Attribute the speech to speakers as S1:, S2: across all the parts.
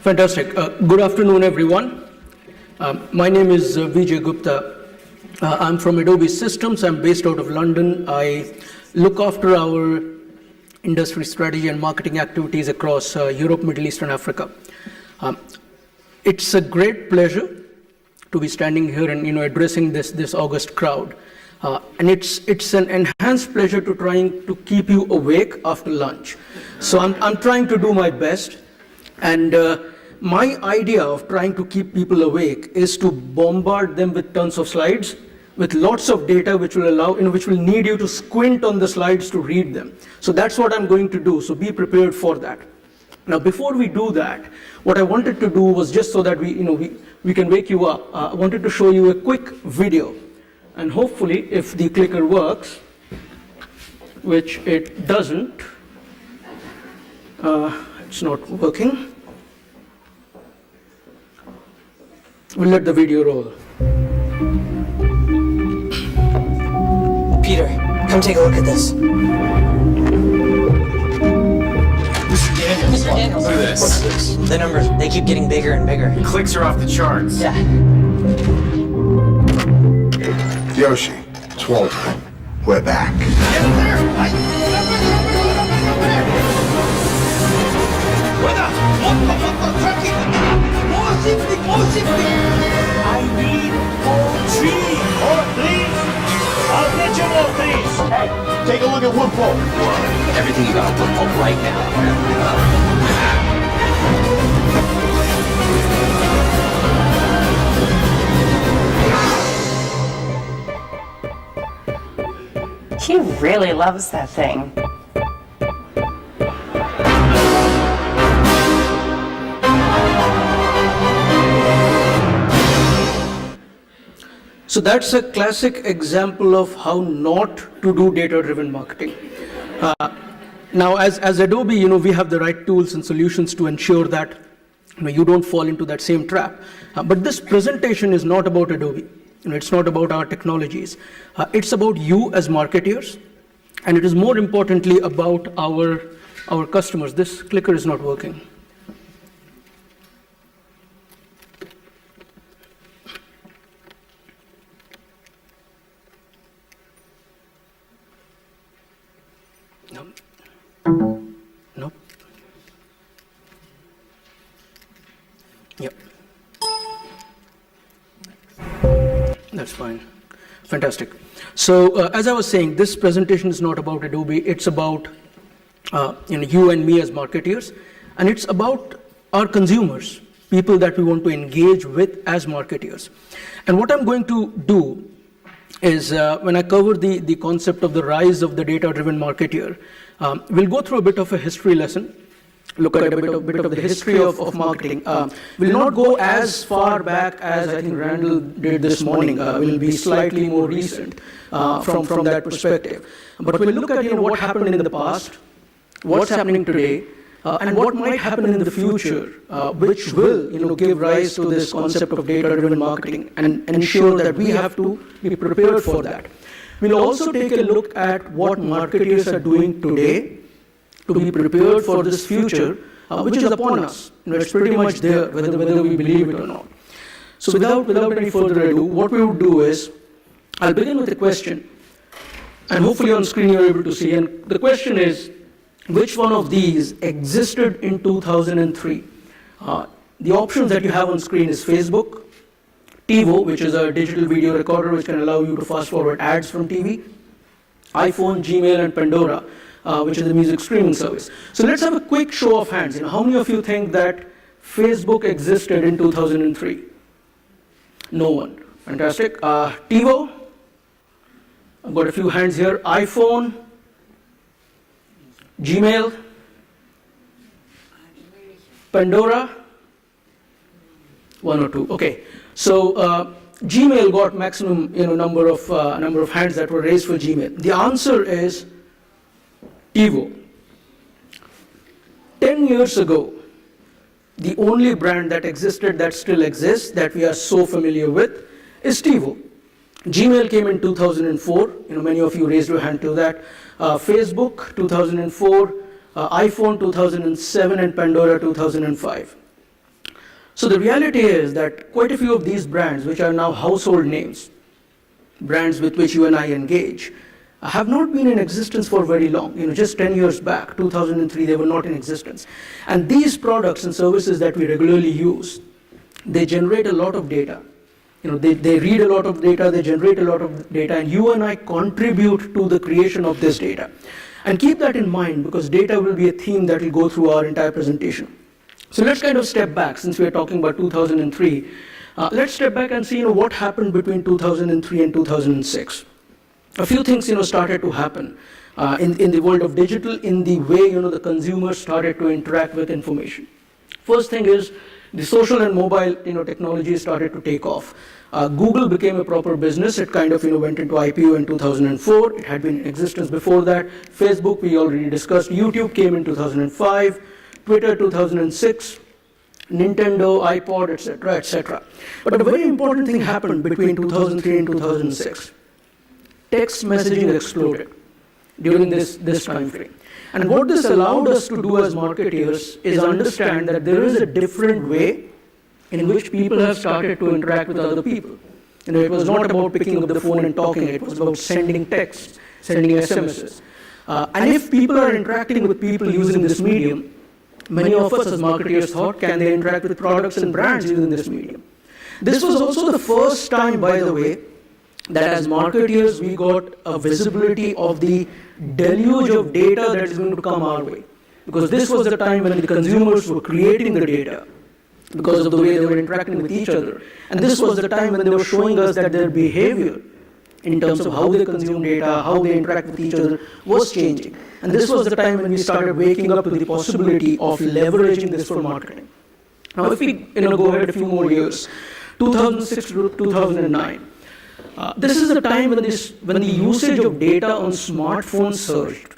S1: Fantastic. Good afternoon, everyone. My name is Vijayanta Gupta. I'm from Adobe Systems. I'm based out of London. I look after our industry strategy and marketing activities across Europe, Middle East, and Africa. It's a great pleasure to be standing here and addressing this august crowd. And it's an enhanced pleasure to trying to keep you awake after lunch. So I'm trying to do my best. And my idea of trying to keep people awake is to bombard them with tons of slides, with lots of data which will need you to squint on the slides to read them. So that's what I'm going to do, so be prepared for that. Now, before we do that, what I wanted to do was just so that we can wake you up, I wanted to show you a quick video. And hopefully, if the clicker works, which it doesn't, it's not working. We'll let the video roll.
S2: Peter, come take a look at this.
S3: Mr. Daniels.
S2: Look at this. What's this? The numbers, they keep getting bigger and bigger.
S3: Clicks are off the charts.
S2: Yeah.
S4: Yoshi, it's Walter. We're back.
S5: I need more trees. More, please. I'll get you more trees.
S4: Hey, take a look at wood pulp.
S3: Everything you got to put up right now.
S6: He really loves that thing.
S1: So that's a classic example of how not to do data-driven marketing. Now, as Adobe, we have the right tools and solutions to ensure that you don't fall into that same trap. But this presentation is not about Adobe. It's not about our technologies. It's about you as marketeers, and it is more importantly about our customers. This clicker is not working. Nope. Yep. That's fine. Fantastic. So as I was saying, this presentation is not about Adobe. It's about you and me as marketeers, and it's about our consumers, people that we want to engage with as marketeers. And what I'm going to do is when I cover the concept of the rise of the data-driven marketeer, we'll go through a bit of a history lesson, look at a bit of the history of marketing. We'll not go as far back as I think Randall did this morning. We'll be slightly more recent from that perspective. But we'll look at what happened in the past, what's happening today, and what might happen in the future, which will give rise to this concept of data-driven marketing and ensure that we have to be prepared for that. We'll also take a look at what marketers are doing today to be prepared for this future, which is upon us. It's pretty much there, whether we believe it or not. So without any further ado, what we would do is, I'll begin with a question, and hopefully on screen you're able to see. And the question is, which one of these existed in 2003? The options that you have on screen is Facebook, TiVo, which is a digital video recorder which can allow you to fast forward ads from TV, iPhone, Gmail, and Pandora, which is a music streaming service. So let's have a quick show of hands. How many of you think that Facebook existed in 2003? No one. Fantastic. TiVo? I've got a few hands here. iPhone, Gmail, Pandora, one or two. Okay. So Gmail got maximum number of hands that were raised for Gmail. The answer is TiVo. 10 years ago, the only brand that existed, that still exists, that we are so familiar with, is TiVo. Gmail came in 2004. Many of you raised your hand to that. Facebook 2004, iPhone 2007, and Pandora 2005. So the reality is that quite a few of these brands, which are now household names, brands with which you and I engage, have not been in existence for very long. Just 10 years back, 2003, they were not in existence. And these products and services that we regularly use, they generate a lot of data. They read a lot of data, they generate a lot of data, and you and I contribute to the creation of this data. And keep that in mind, because data will be a theme that will go through our entire presentation. So let's kind of step back, since we're talking about 2003. Let's step back and see what happened between 2003 and 2006. A few things started to happen in the world of digital, in the way the consumers started to interact with information. First thing is, the social and mobile technology started to take off. Google became a proper business. It kind of went into IPO in 2004. It had been in existence before that. Facebook, we already discussed. YouTube came in 2005. Twitter 2006. Nintendo, iPod, etc., etc. But a very important thing happened between 2003 and 2006. Text messaging exploded during this time frame. And what this allowed us to do as marketeers is understand that there is a different way in which people have started to interact with other people. It was not about picking up the phone and talking, it was about sending texts, sending SMSs. And if people are interacting with people using this medium, many of us as marketeers thought, can they interact with products and brands using this medium? This was also the first time, by the way, that as marketeers we got a visibility of the deluge of data that is going to come our way. Because this was the time when the consumers were creating the data because of the way they were interacting with each other. And this was the time when they were showing us that their behavior in terms of how they consume data, how they interact with each other was changing. And this was the time when we started waking up to the possibility of leveraging this for marketing. Now if we go ahead a few more years, 2006 to 2009, this is the time when the usage of data on smartphones surged.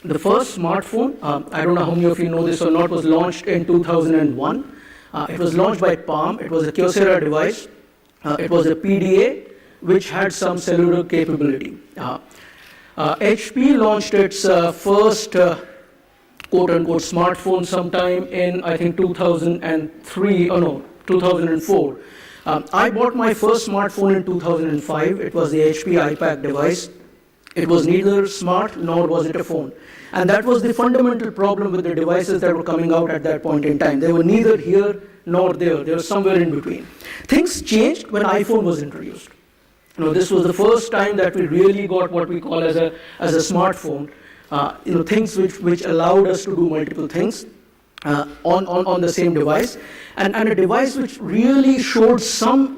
S1: The first smartphone, I don't know how many of you know this or not, was launched in 2001. It was launched by Palm. It was a Kyocera device. It was a PDA, which had some cellular capability. HP launched its first quote-unquote smartphone sometime in, I think, 2004. I bought my first smartphone in 2005. It was the HP iPad device. It was neither smart nor was it a phone. And that was the fundamental problem with the devices that were coming out at that point in time. They were neither here nor there. They were somewhere in between. Things changed when iPhone was introduced. This was the first time that we really got what we call as a smartphone. Things which allowed us to do multiple things on the same device, and a device which really showed some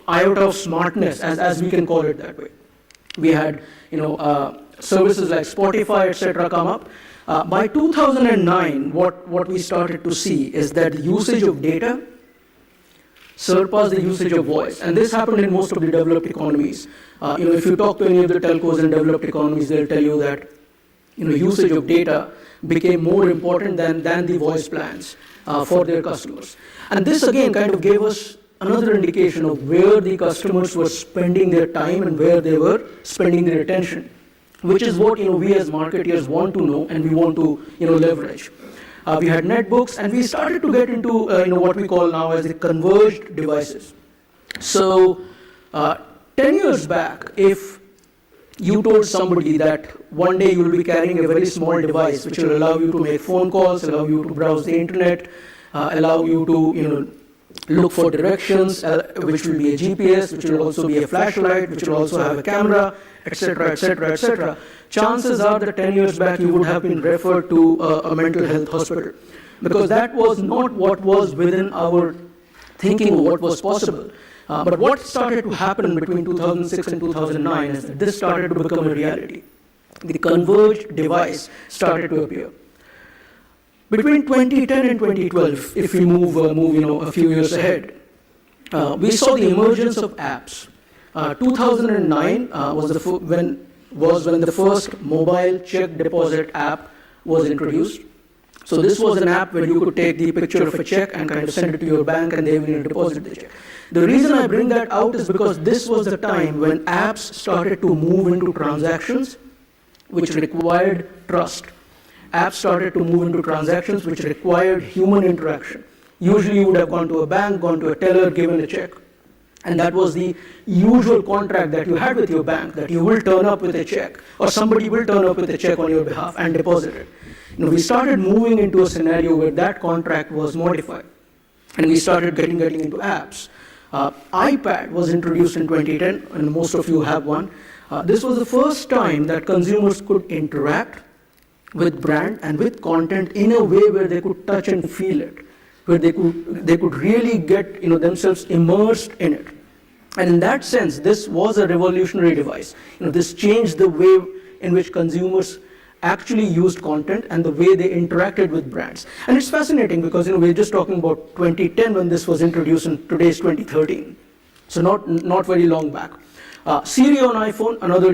S1: iota of smartness, as we can call it that way. We had services like Spotify, etc. come up. By 2009, what we started to see is that the usage of data surpassed the usage of voice, and this happened in most of the developed economies. If you talk to any of the telcos in developed economies, they'll tell you that usage of data became more important than the voice plans for their customers. And this again kind of gave us another indication of where the customers were spending their time and where they were spending their attention, which is what we as marketeers want to know and we want to leverage. We had netbooks, and we started to get into what we call now as the converged devices. So 10 years back, if you told somebody that one day you will be carrying a very small device which will allow you to make phone calls, allow you to browse the internet, allow you to look for directions, which will be a GPS, which will also be a flashlight, which will also have a camera, etc., etc., etc. Chances are that 10 years back you would have been referred to a mental health hospital, because that was not what was within our thinking of what was possible. But what started to happen between 2006 and 2009 is that this started to become a reality. The converged device started to appear. Between 2010 and 2012, if we move a few years ahead, we saw the emergence of apps. 2009 was when the first mobile check deposit app was introduced. So this was an app where you could take the picture of a check and kind of send it to your bank, and they will deposit the check. The reason I bring that out is because this was the time when apps started to move into transactions which required trust. Apps started to move into transactions which required human interaction, Usually you would have gone to a bank, gone to a teller, given a check. And that was the usual contract that you had with your bank, that you will turn up with a check, or somebody will turn up with a check on your behalf and deposit it. We started moving into a scenario where that contract was modified, and we started getting into apps. iPad was introduced in 2010, and most of you have one. This was the first time that consumers could interact with brand and with content in a way where they could touch and feel it, where they could really get themselves immersed in it. And in that sense, this was a revolutionary device. This changed the way in which consumers actually used content and the way they interacted with brands. And it's fascinating because we're just talking about 2010 when this was introduced, and today's 2013. So not very long back. Siri on iPhone, another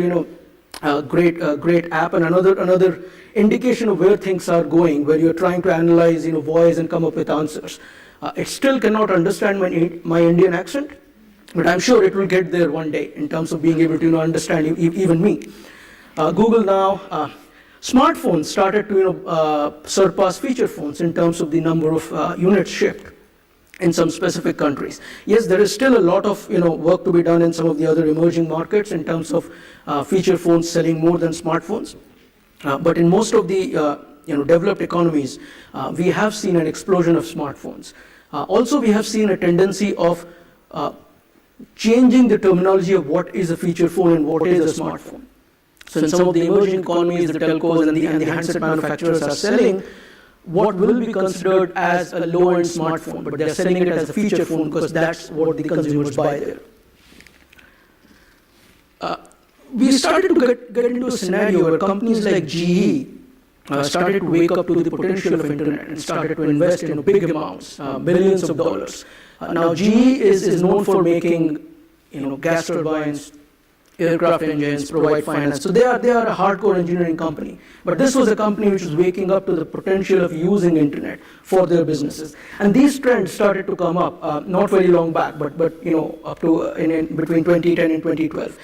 S1: great app, and another indication of where things are going, where you're trying to analyze voice and come up with answers. It still cannot understand my Indian accent, but I'm sure it will get there one day in terms of being able to understand even me. Google Now, smartphones started to surpass feature phones in terms of the number of units shipped in some specific countries. Yes, there is still a lot of work to be done in some of the other emerging markets in terms of feature phones selling more than smartphones. But in most of the developed economies, we have seen an explosion of smartphones. Also, we have seen a tendency of changing the terminology of what is a feature phone and what is a smartphone. So in some of the emerging economies, the telcos and the handset manufacturers are selling what will be considered as a low-end smartphone, but they're selling it as a feature phone because that's what the consumers buy there. We started to get into a scenario where companies like GE started to wake up to the potential of internet and started to invest in big amounts, billions of dollars. Now GE is known for making gas turbines, aircraft engines, provide finance. So they are a hardcore engineering company. But this was a company which was waking up to the potential of using internet for their businesses. And these trends started to come up not very long back, but up to between 2010 and 2012.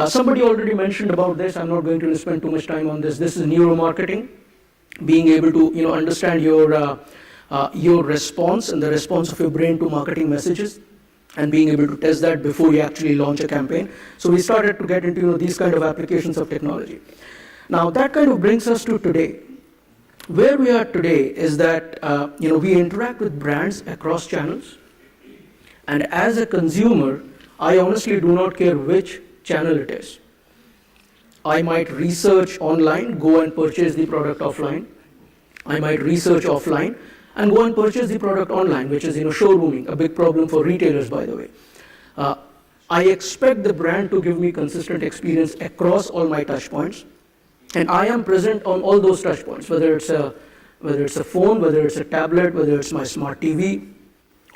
S1: Somebody already mentioned about this. I'm not going to spend too much time on this. This is neuromarketing, being able to understand your response and the response of your brain to marketing messages, and being able to test that before you actually launch a campaign. So we started to get into these kind of applications of technology. Now that kind of brings us to today. Where we are today is that we interact with brands across channels, and as a consumer, I honestly do not care which channel it is. I might research online, go and purchase the product offline. I might research offline and go and purchase the product online, which is showrooming, a big problem for retailers, by the way. I expect the brand to give me consistent experience across all my touch points, and I am present on all those touch points, whether it's a phone, whether it's a tablet, whether it's my smart TV,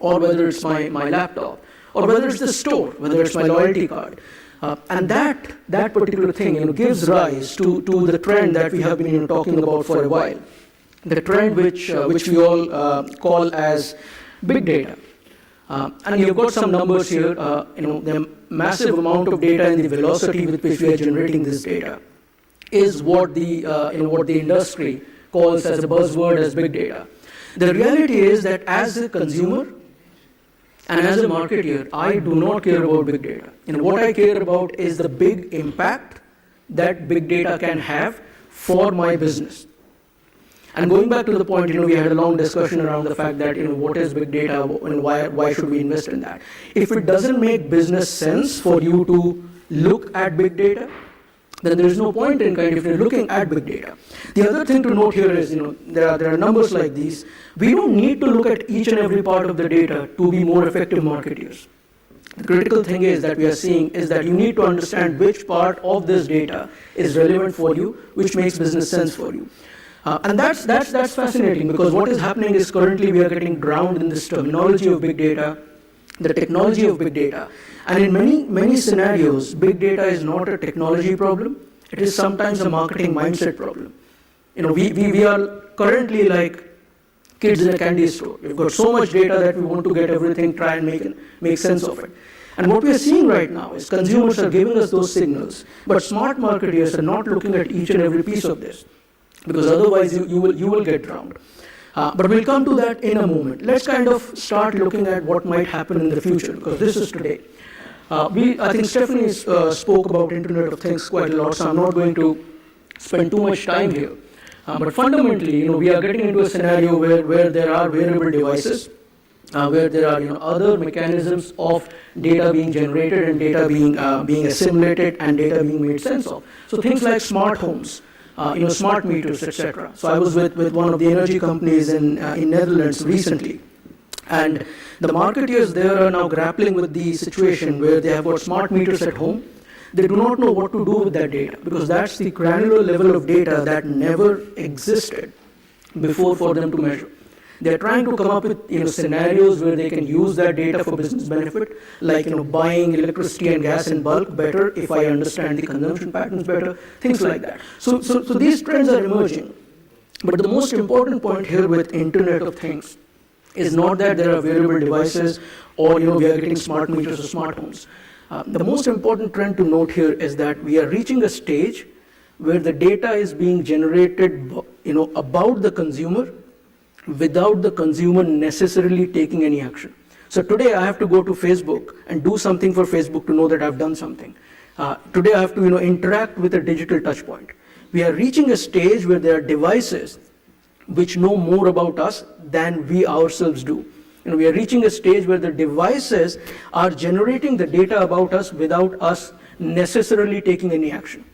S1: or whether it's my laptop, or whether it's the store, whether it's my loyalty card. And that particular thing gives rise to the trend that we have been talking about for a while. The trend which we all call as big data. And you've got some numbers here, the massive amount of data and the velocity with which we are generating this data is what the industry calls as a buzzword as big data. The reality is that as a consumer and as a marketer, I do not care about big data. What I care about is the big impact that big data can have for my business. And going back to the point, we had a long discussion around the fact that, what is big data and why should we invest in that? If it doesn't make business sense for you to look at big data, then there is no point in looking at big data. The other thing to note here is, there are numbers like these. We don't need to look at each and every part of the data to be more effective marketers. The critical thing is that we are seeing is that you need to understand which part of this data is relevant for you, which makes business sense for you. And that's fascinating, because what is happening is currently we are getting drowned in this terminology of big data, the technology of big data. And in many scenarios, big data is not a technology problem. It is sometimes a marketing mindset problem. We are currently like kids in a candy store. We've got so much data that we want to get everything, try and make sense of it. And what we are seeing right now is consumers are giving us those signals, but smart marketers are not looking at each and every piece of this, because otherwise you will get drowned. But we'll come to that in a moment. Let's kind of start looking at what might happen in the future, because this is today. I think Stephanie spoke about Internet of Things quite a lot, so I'm not going to spend too much time here. But fundamentally, we are getting into a scenario where there are wearable devices, where there are other mechanisms of data being generated and data being assimilated and data being made sense of. So things like smart homes, smart meters, etc. So I was with one of the energy companies in Netherlands recently, and the marketeers there are now grappling with the situation where they have got smart meters at home. They do not know what to do with that data, because that's the granular level of data that never existed before for them to measure. They're trying to come up with scenarios where they can use that data for business benefit, like buying electricity and gas in bulk better if I understand the consumption patterns better, things like that. So these trends are emerging. But the most important point here with Internet of Things is not that there are wearable devices or we are getting smart meters or smart homes. The most important trend to note here is that we are reaching a stage where the data is being generated about the consumer without the consumer necessarily taking any action. So today I have to go to Facebook and do something for Facebook to know that I've done something. Today I have to interact with a digital touch point. We are reaching a stage where there are devices which know more about us than we ourselves do. We are reaching a stage where the devices are generating the data about us without us necessarily taking any action.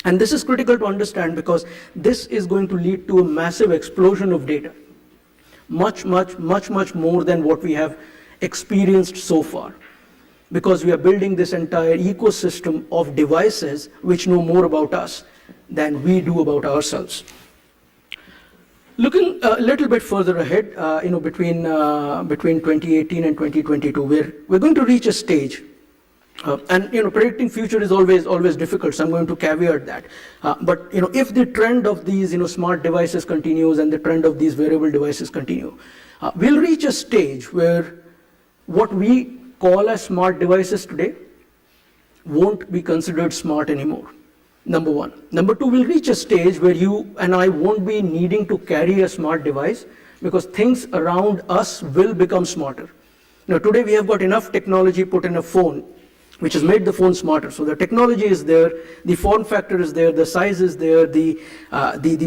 S1: And this is critical to understand, because this is going to lead to a massive explosion of data. Much more than what we have experienced so far, because we are building this entire ecosystem of devices which know more about us than we do about ourselves. Looking a little bit further ahead, between 2018 and 2022, we're going to reach a stage, and predicting future is always difficult. So I'm going to caveat that. But if the trend of these smart devices continues and the trend of these wearable devices continue, we'll reach a stage where what we call as smart devices today won't be considered smart anymore. Number one. Number two, we'll reach a stage where you and I won't be needing to carry a smart device, because things around us will become smarter. Today we have got enough technology put in a phone which has made the phone smarter. So the technology is there, the form factor is there, the size is there, the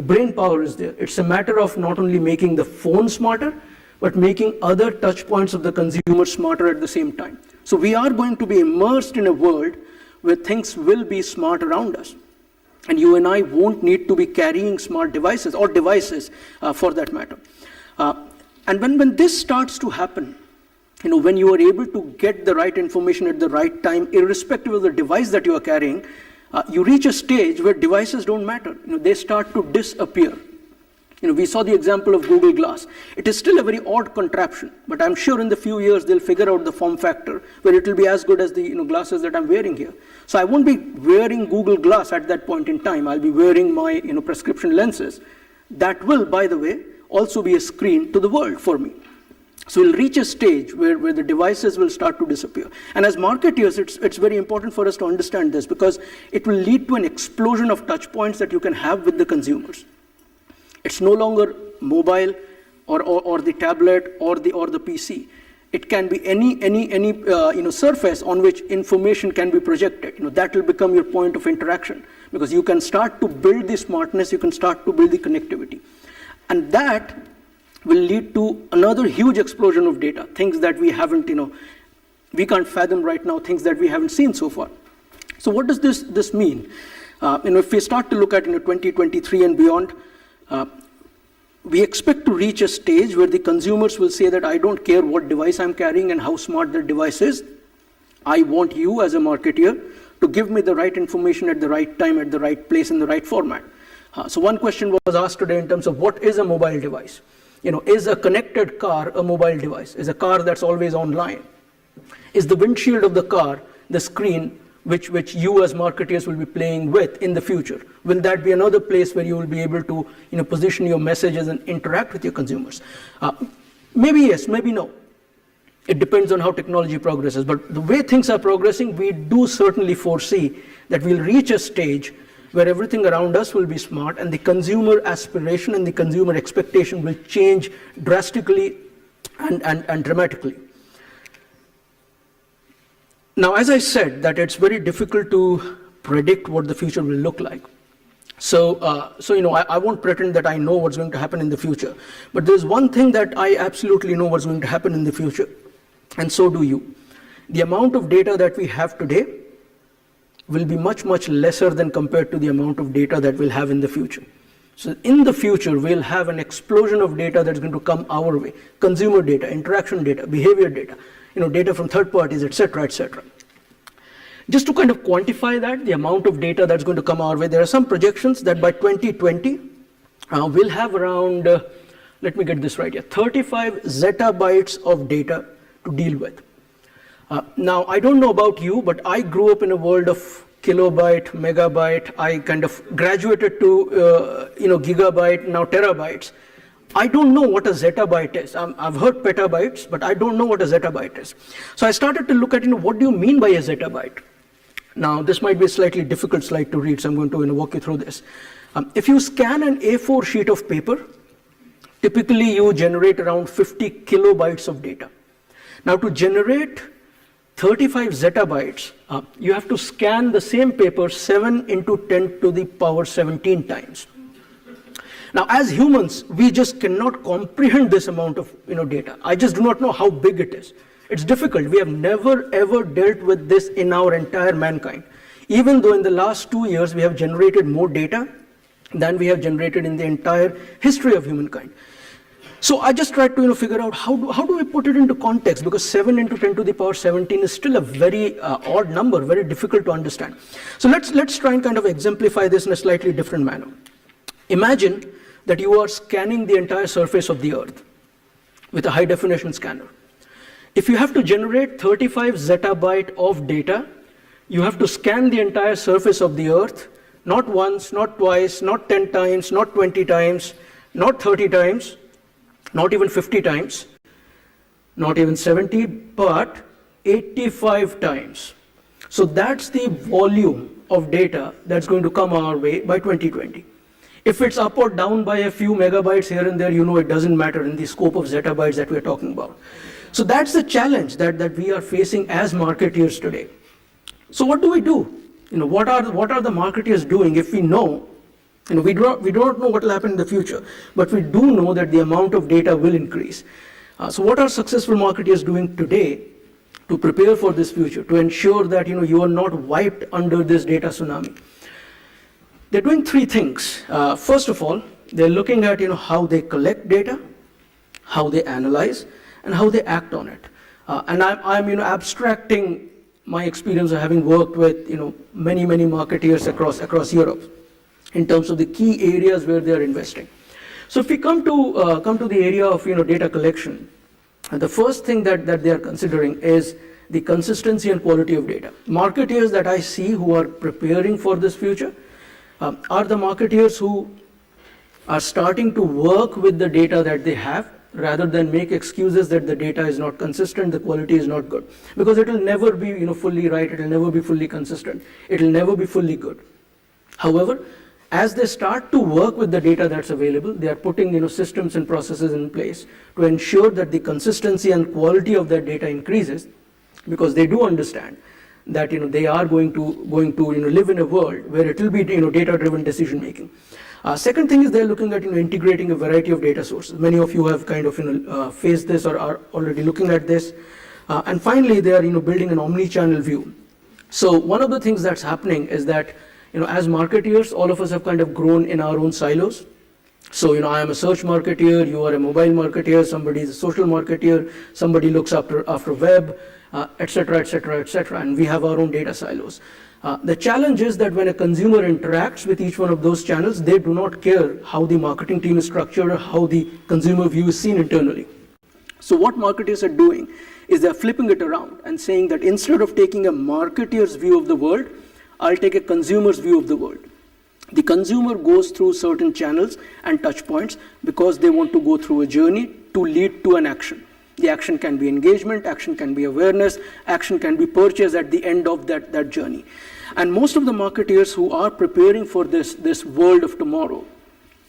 S1: brain power is there. It's a matter of not only making the phone smarter, but making other touch points of the consumer smarter at the same time. So we are going to be immersed in a world where things will be smart around us. And you and I won't need to be carrying smart devices, or devices for that matter. And when this starts to happen, when you are able to get the right information at the right time, irrespective of the device that you are carrying, you reach a stage where devices don't matter. They start to disappear. We saw the example of Google Glass. It is still a very odd contraption, but I'm sure in the few years they'll figure out the form factor where it will be as good as the glasses that I'm wearing here. So I won't be wearing Google Glass at that point in time. I'll be wearing my prescription lenses. That will, by the way, also be a screen to the world for me. So we'll reach a stage where the devices will start to disappear. And as marketeers, it's very important for us to understand this, because it will lead to an explosion of touch points that you can have with the consumers. It's no longer mobile or the tablet or the PC. It can be any surface on which information can be projected. That will become your point of interaction, because you can start to build the smartness, you can start to build the connectivity. And that will lead to another huge explosion of data, things that we haven't, we can't fathom right now, things that we haven't seen so far. So what does this mean? If we start to look at 2023 and beyond, we expect to reach a stage where the consumers will say that I don't care what device I'm carrying and how smart the device is. I want you as a marketeer to give me the right information at the right time, at the right place, in the right format. So one question was asked today in terms of what is a mobile device? Is a connected car a mobile device? Is a car that's always online? Is the windshield of the car the screen which you as marketeers will be playing with in the future? Will that be another place where you will be able to position your messages and interact with your consumers? Maybe yes, maybe no. It depends on how technology progresses. But the way things are progressing, we do certainly foresee that we'll reach a stage where everything around us will be smart and the consumer aspiration and the consumer expectation will change drastically and dramatically. Now, as I said, that it's very difficult to predict what the future will look like. So I won't pretend that I know what's going to happen in the future. But there's one thing that I absolutely know what's going to happen in the future, and so do you. The amount of data that we have today will be much, much lesser than compared to the amount of data that we'll have in the future. So in the future, we'll have an explosion of data that's going to come our way. Consumer data, interaction data, behavior data, data from third parties, etc., etc. Just to kind of quantify that, the amount of data that's going to come our way, there are some projections that by 2020, we'll have around, let me get this right here, 35 zettabytes of data to deal with. Now, I don't know about you, but I grew up in a world of kilobyte, megabyte. I kind of graduated to, gigabyte, now terabytes. I don't know what a zettabyte is. I've heard petabytes, but I don't know what a zettabyte is. So I started to look at, what do you mean by a zettabyte? Now, this might be a slightly difficult slide to read, so I'm going to walk you through this. If you scan an A4 sheet of paper, typically you generate around 50 kilobytes of data. Now, to generate 35 zettabytes, you have to scan the same paper 7 into 10 to the power 17 times. Now, as humans, we just cannot comprehend this amount of data. I just do not know how big it is. It's difficult. We have never ever dealt with this in our entire mankind. Even though in the last 2 years we have generated more data than we have generated in the entire history of humankind. So I just tried to figure out how do we put it into context, because 7 into 10 to the power 17 is still a very odd number, very difficult to understand. So let's try and kind of exemplify this in a slightly different manner. Imagine that you are scanning the entire surface of the earth with a high definition scanner. If you have to generate 35 zettabyte of data, you have to scan the entire surface of the earth, not once, not twice, not 10 times, not 20 times, not 30 times, not even 50 times, not even 70, but 85 times. So that's the volume of data that's going to come our way by 2020. If it's up or down by a few megabytes here and there, it doesn't matter in the scope of zettabytes that we're talking about. So that's the challenge that we are facing as marketeers today. So what do we do? What are the marketeers doing if we know? We don't know what will happen in the future, but we do know that the amount of data will increase. So what are successful marketeers doing today to prepare for this future, to ensure that you are not wiped under this data tsunami? They're doing 3 things. First of all, they're looking at how they collect data, how they analyze, and how they act on it. And I'm abstracting my experience of having worked with many marketeers across Europe in terms of the key areas where they are investing. So if we come to the area of data collection, the first thing that they are considering is the consistency and quality of data. Marketeers that I see who are preparing for this future are the marketeers who are starting to work with the data that they have, rather than make excuses that the data is not consistent, the quality is not good. Because it will never be fully right, it will never be fully consistent, it will never be fully good. However, as they start to work with the data that's available, they are putting systems and processes in place to ensure that the consistency and quality of that data increases, because they do understand that they are going to live in a world where it will be data-driven decision making. Second thing is they're looking at integrating a variety of data sources. Many of you have kind of faced this or are already looking at this. And finally, they are building an omni-channel view. So one of the things that's happening is that as marketeers, all of us have kind of grown in our own silos. So I am a search marketeer, you are a mobile marketeer, somebody is a social marketeer, somebody looks after web, etc., etc., etc. And we have our own data silos. The challenge is that when a consumer interacts with each one of those channels, they do not care how the marketing team is structured or how the consumer view is seen internally. So what marketers are doing is they're flipping it around and saying that instead of taking a marketeer's view of the world, I'll take a consumer's view of the world. The consumer goes through certain channels and touch points because they want to go through a journey to lead to an action. The action can be engagement, action can be awareness, action can be purchase at the end of that journey. And most of the marketeers who are preparing for this world of tomorrow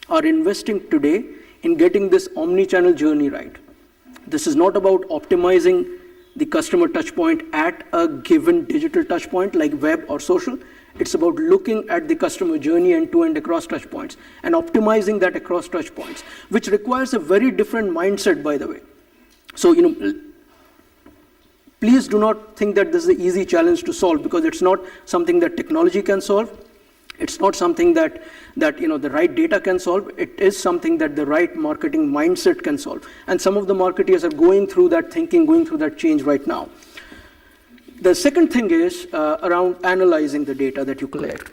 S1: are investing today in getting this omni-channel journey right. This is not about optimizing the customer touchpoint at a given digital touchpoint like web or social. It's about looking at the customer journey end-to-end across touchpoints and optimizing that across touchpoints, which requires a very different mindset, by the way. So, please do not think that this is an easy challenge to solve, because it's not something that technology can solve. It's not something that the right data can solve. It is something that the right marketing mindset can solve. And some of the marketeers are going through that thinking, going through that change right now. The second thing is around analyzing the data that you collect.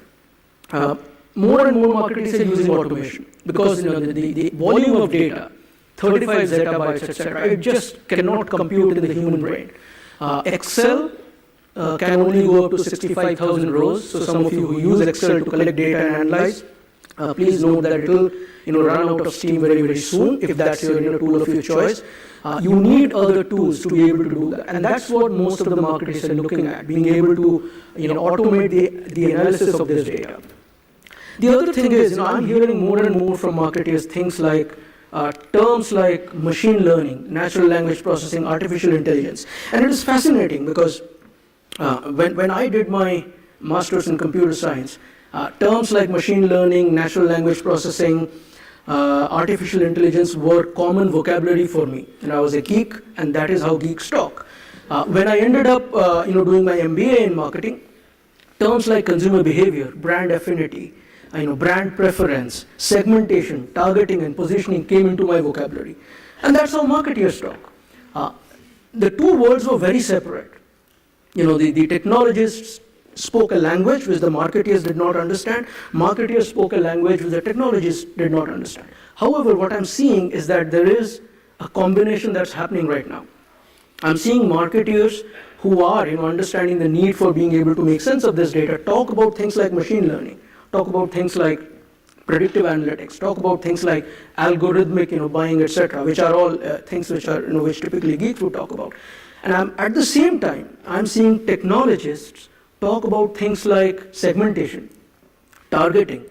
S1: More and more marketers are using automation, because the volume of data, 35 zettabytes, etc., it just cannot compute in the human brain. Excel can only go up to 65,000 rows. So some of you who use Excel to collect data and analyze, please note that it will run out of steam very, very soon if that's your tool of your choice. You need other tools to be able to do that. And that's what most of the marketers are looking at, being able to automate the analysis of this data. The other thing is, I'm hearing more and more from marketers things like terms like machine learning, natural language processing, artificial intelligence. And it is fascinating because when I did my master's in computer science, terms like machine learning, natural language processing, artificial intelligence were common vocabulary for me. I was a geek, and that is how geeks talk. When I ended up doing my MBA in marketing, terms like consumer behavior, brand affinity, brand preference, segmentation, targeting, and positioning came into my vocabulary. And that's how marketers talk. The two worlds were very separate. The technologists spoke a language which the marketeers did not understand. Marketeers spoke a language which the technologists did not understand. However, what I'm seeing is that there is a combination that's happening right now. I'm seeing marketeers who are understanding the need for being able to make sense of this data talk about things like machine learning, talk about things like predictive analytics, talk about things like algorithmic buying, etc., which are all things which are which typically geeks would talk about. And at the same time, I'm seeing technologists talk about things like segmentation, targeting,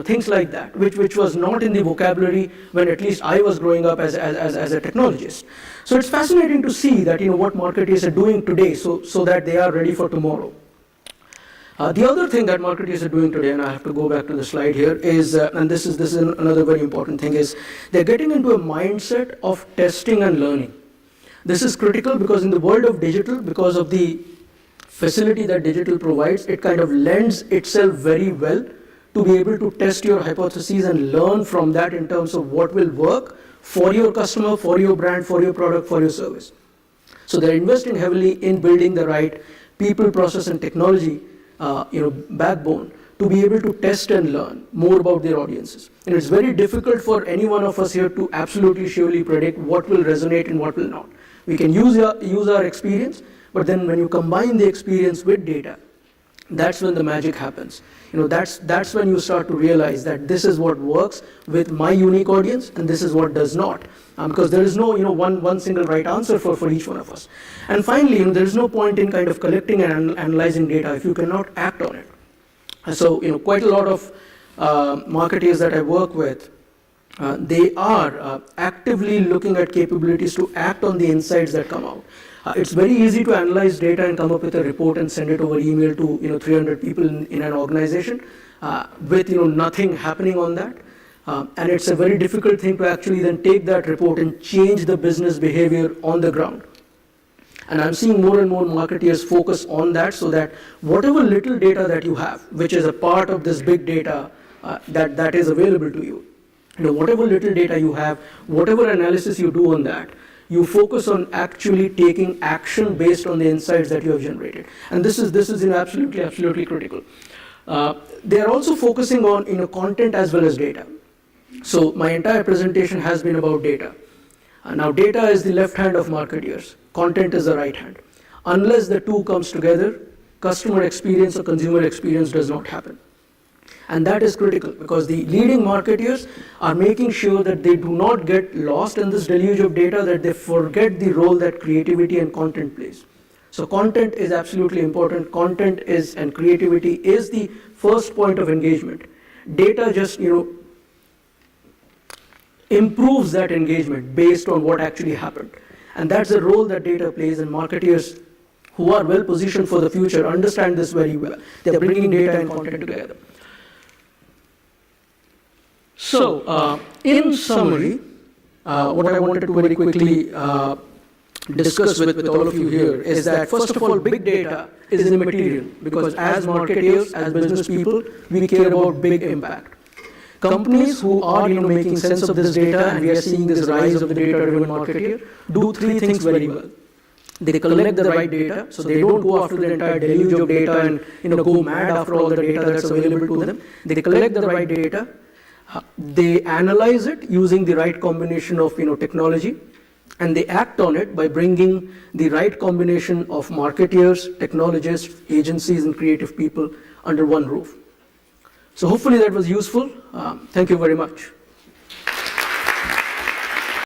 S1: things like that, which was not in the vocabulary when at least I was growing up as a technologist. So it's fascinating to see that what marketers are doing today so that they are ready for tomorrow. The other thing that marketers are doing today, and I have to go back to the slide here, is, and this is another very important thing, is they're getting into a mindset of testing and learning. This is critical because in the world of digital, because of the facility that digital provides, it kind of lends itself very well to be able to test your hypotheses and learn from that in terms of what will work for your customer, for your brand, for your product, for your service. So they're investing heavily in building the right people, process, and technology backbone to be able to test and learn more about their audiences. And it's very difficult for any one of us here to absolutely surely predict what will resonate and what will not. We can use our experience, but then when you combine the experience with data, that's when the magic happens. That's when you start to realize that this is what works with my unique audience and this is what does not. Because there is no one single right answer for each one of us. And finally, there is no point in kind of collecting and analyzing data if you cannot act on it. And so quite a lot of marketers that I work with, they are actively looking at capabilities to act on the insights that come out. It's very easy to analyze data and come up with a report and send it over email to 300 people in an organization with nothing happening on that. And it's a very difficult thing to actually then take that report and change the business behavior on the ground. And I'm seeing more and more marketers focus on that, so that whatever little data that you have, which is a part of this big data that is available to you, whatever little data you have, whatever analysis you do on that, you focus on actually taking action based on the insights that you have generated. And this is absolutely critical. They are also focusing on content as well as data. So my entire presentation has been about data. Now data is the left hand of marketers. Content is the right hand. Unless the two comes together, customer experience or consumer experience does not happen. And that is critical because the leading marketeers are making sure that they do not get lost in this deluge of data, that they forget the role that creativity and content plays. So content is absolutely important. Content is, and creativity is the first point of engagement. Data just, improves that engagement based on what actually happened. And that's the role that data plays, and marketeers who are well positioned for the future understand this very well. They're bringing data and content together. So, in summary, what I wanted to very quickly discuss with all of you here is that, first of all, big data is immaterial because as marketeers, as business people, we care about big impact. Companies who are making sense of this data, and we are seeing this rise of the data-driven marketeer, do three things very well. They collect the right data, so they don't go after the entire deluge of data and go mad after all the data that's available to them. They collect the right data, they analyze it using the right combination of technology, and they act on it by bringing the right combination of marketeers, technologists, agencies, and creative people under one roof. So hopefully that was useful. Thank you very much.